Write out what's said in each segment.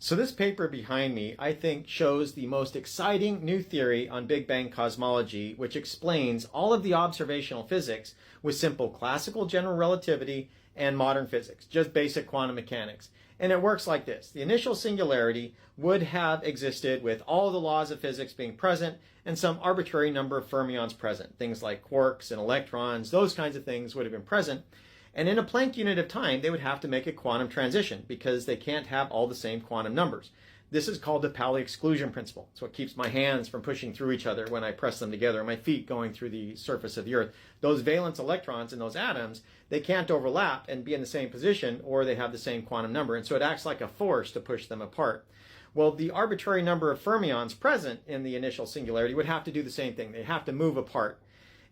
So this paper behind me, I think, shows the most exciting new theory on Big Bang cosmology, which explains all of the observational physics with simple classical general relativity and modern physics, just basic quantum mechanics. And it works like this. The initial singularity would have existed with all the laws of physics being present and some arbitrary number of fermions present. Things like quarks and electrons, those kinds of things would have been present. And in a Planck unit of time, they would have to make a quantum transition because they can't have all the same quantum numbers. This is called the Pauli exclusion principle. It's what keeps my hands from pushing through each other when I press them together, my feet going through the surface of the Earth. Those valence electrons in those atoms, they can't overlap and be in the same position, or they have the same quantum number. And so it acts like a force to push them apart. Well, the arbitrary number of fermions present in the initial singularity would have to do the same thing. They have to move apart.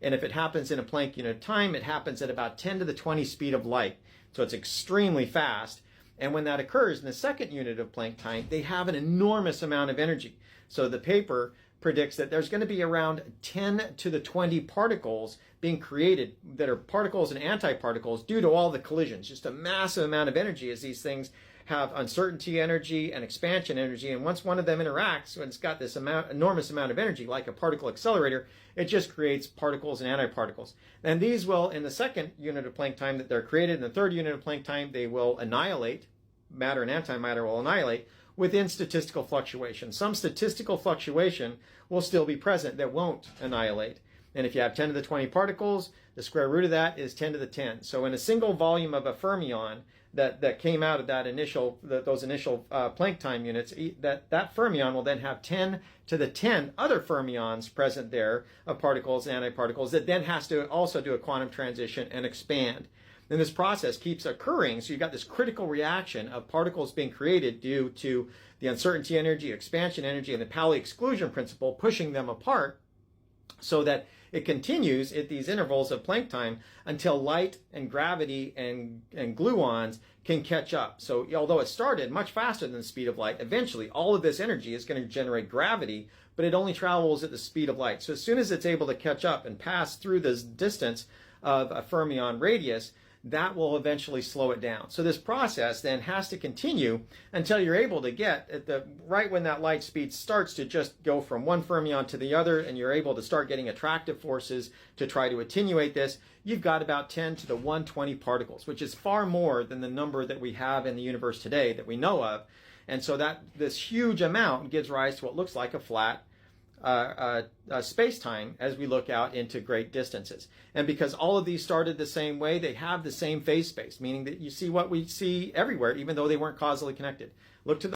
And if it happens in a Planck unit of time, it happens at about 10 to the 20 speed of light. So it's extremely fast. And when that occurs in the second unit of Planck time, they have an enormous amount of energy. So the paper predicts that there's going to be around 10 to the 20 particles being created that are particles and antiparticles due to all the collisions. Just a massive amount of energy as these things have uncertainty energy and expansion energy. And once one of them interacts, when it's got this enormous amount of energy, like a particle accelerator, it just creates particles and antiparticles. And these will, in the second unit of Planck time that they're created, in the third unit of Planck time, they will annihilate. Matter and antimatter will annihilate within statistical fluctuation. Some statistical fluctuation will still be present that won't annihilate. And if you have 10 to the 20 particles, the square root of that is 10 to the 10. So in a single volume of a fermion that came out of that those initial Planck time units, that fermion will then have 10 to the 10 other fermions present there of particles and antiparticles that then has to also do a quantum transition and expand. And this process keeps occurring, so you've got this critical reaction of particles being created due to the uncertainty energy, expansion energy, and the Pauli exclusion principle pushing them apart, so that it continues at these intervals of Planck time until light and gravity and gluons can catch up. So although it started much faster than the speed of light, eventually all of this energy is going to generate gravity, but it only travels at the speed of light. So as soon as it's able to catch up and pass through this distance of a fermion radius, that will eventually slow it down. So this process then has to continue until you're able to get at right when that light speed starts to just go from one fermion to the other, and you're able to start getting attractive forces to try to attenuate this. You've got about 10 to the 120 particles, which is far more than the number that we have in the universe today that we know of. And so that this huge amount gives rise to what looks like a flat space-time as we look out into great distances. And because all of these started the same way, they have the same phase space, meaning that you see what we see everywhere, even though they weren't causally connected. Look to the